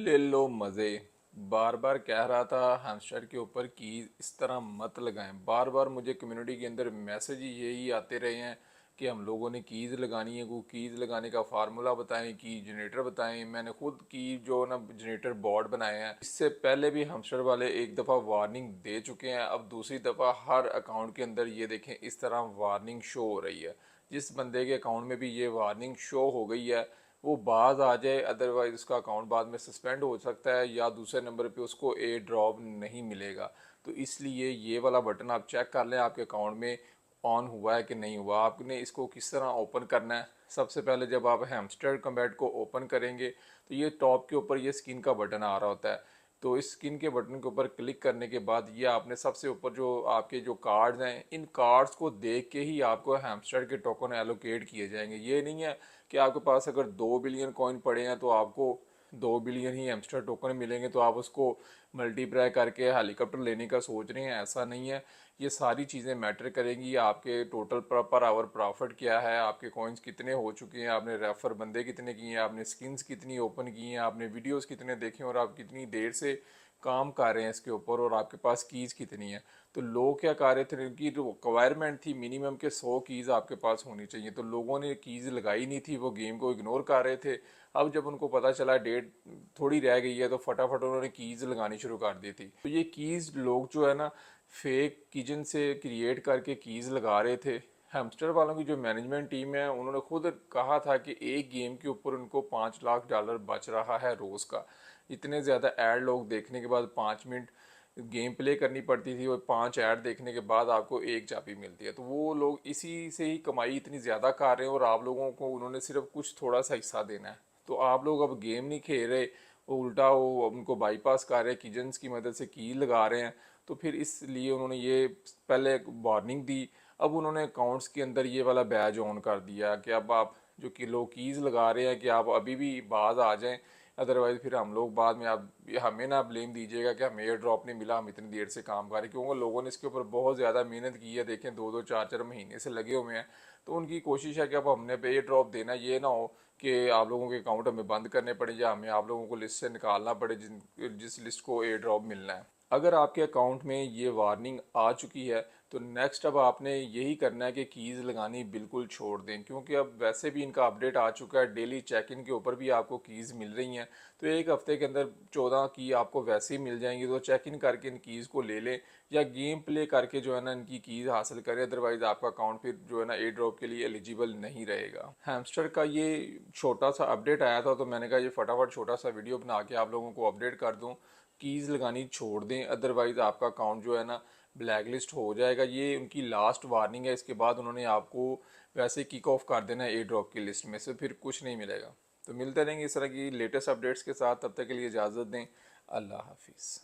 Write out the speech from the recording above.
ले लो मज़े। बार बार कह रहा था हैमस्टर के ऊपर कीज इस तरह मत लगाएं। बार बार मुझे कम्युनिटी के अंदर मैसेज ही यही आते रहे हैं कि हम लोगों ने कीज़ लगानी है। वो कीज़ लगाने का फार्मूला बताएं, की जनरेटर बताएं। मैंने खुद की जो ना जनरेटर बोर्ड बनाए हैं। इससे पहले भी हैमस्टर वाले एक दफ़ा वार्निंग दे चुके हैं। अब दूसरी दफ़ा हर अकाउंट के अंदर ये देखें इस तरह वार्निंग शो हो रही है। जिस बंदे के अकाउंट में भी ये वार्निंग शो हो गई है वो बाज आ जाए, अदरवाइज उसका अकाउंट बाद में सस्पेंड हो सकता है या दूसरे नंबर पे उसको ए ड्रॉप नहीं मिलेगा। तो इसलिए ये वाला बटन आप चेक कर लें आपके अकाउंट में ऑन हुआ है कि नहीं हुआ। आपने इसको किस तरह ओपन करना है। सबसे पहले जब आप हैमस्टर कम्बैट को ओपन करेंगे तो ये टॉप के ऊपर ये स्किन का बटन आ रहा होता है। तो इस स्किन के बटन के ऊपर क्लिक करने के बाद ये आपने सबसे ऊपर जो आपके जो कार्ड्स हैं इन कार्ड्स को देख के ही आपको हैमस्टर के टोकन एलोकेट किए जाएंगे। ये नहीं है कि आपके पास अगर 2 बिलियन कॉइन पड़े हैं तो आपको 2 बिलियन ही हैमस्टर टोकन मिलेंगे तो आप उसको मल्टीप्लाई करके हेलीकॉप्टर लेने का सोच रहे हैं। ऐसा नहीं है। ये सारी चीज़ें मैटर करेंगी। आपके टोटल पर आवर प्रॉफिट क्या है, आपके कॉइन्स कितने हो चुके हैं, आपने रेफर बंदे कितने किए हैं, आपने स्किन्स कितनी ओपन की हैं, आपने वीडियोस कितने देखे और आप कितनी देर से काम कर रहे हैं इसके ऊपर, और आपके पास कीज़ कितनी है। तो लोग क्या कर रहे थे, उनकी जो रिक्वायरमेंट थी मिनिमम के 100 कीज़ आपके पास होनी चाहिए। तो लोगों ने कीज़ लगाई नहीं थी, वो गेम को इग्नोर कर रहे थे। अब जब उनको पता चला डेट थोड़ी रह गई है तो फटाफट उन्होंने कीज़ लगानी शुरू कर दी थी। तो ये कीज़ लोग जो है ना फेक कीजन से क्रिएट करके कीज़ लगा रहे थे। हैमस्टर वालों की जो मैनेजमेंट टीम है उन्होंने खुद कहा था कि एक गेम के ऊपर उनको $5 लाख बच रहा है रोज़ का। इतने ज़्यादा ऐड लोग देखने के बाद 5 मिनट गेम प्ले करनी पड़ती थी और 5 ऐड देखने के बाद आपको एक चाबी मिलती है। तो वो लोग इसी से ही कमाई इतनी ज़्यादा कर रहे हैं और आप लोगों को उन्होंने सिर्फ कुछ थोड़ा सा हिस्सा देना है। तो आप लोग अब गेम नहीं खेल रहे, वो उल्टा वो उनको बाईपास कर रहे हैं, किजन्स की मदद से की लगा रहे हैं। तो फिर इसलिए उन्होंने ये पहले वार्निंग दी। अब उन्होंने अकाउंट्स के अंदर ये वाला बैज ऑन कर दिया कि अब आप जो किलो कीज़ लगा रहे हैं कि आप अभी भी बाज आ जाएं, अदरवाइज़ फिर हम लोग बाद में आप हमें ना ब्लेम दीजिएगा कि हमें एयर ड्रॉप नहीं मिला, हम इतनी देर से काम कर रहे हैं। क्योंकि लोगों ने इसके ऊपर बहुत ज़्यादा मेहनत की है। देखें 2-2 4-4 महीने से लगे हुए हैं। तो उनकी कोशिश है कि अब हमने पे एयर ड्रॉप देना, ये ना हो कि आप लोगों के अकाउंट हमें बंद करने पड़े या हमें आप लोगों को लिस्ट से निकालना पड़े जिस लिस्ट को एयर ड्रॉप मिलना है। अगर आपके अकाउंट में ये वार्निंग आ चुकी है तो नेक्स्ट अब आपने यही करना है कि कीज़ लगानी बिल्कुल छोड़ दें, क्योंकि अब वैसे भी इनका अपडेट आ चुका है। डेली चेक इन के ऊपर भी आपको कीज़ मिल रही हैं। तो एक हफ्ते के अंदर 14 की आपको वैसे ही मिल जाएंगी। तो चेक इन करके इन कीज़ को ले लें या गेम प्ले करके जो है ना इनकी कीज़ हासिल करें, अदरवाइज़ आपका अकाउंट फिर जो है ना एयर ड्रॉप के लिए एलिजिबल नहीं रहेगा। हैमस्टर का ये छोटा सा अपडेट आया था तो मैंने कहा ये फटाफट छोटा सा वीडियो बना के आप लोगों को अपडेट कर दूँ। कीज़ लगानी छोड़ दें, अदरवाइज़ आपका अकाउंट जो है ना ब्लैक लिस्ट हो जाएगा। ये उनकी लास्ट वार्निंग है। इसके बाद उन्होंने आपको वैसे किक ऑफ कर देना है एयर ड्रॉप की लिस्ट में से, फिर कुछ नहीं मिलेगा। तो मिलते रहेंगे इस तरह की लेटेस्ट अपडेट्स के साथ। तब तक के लिए इजाज़त दें। अल्लाह हाफिज़।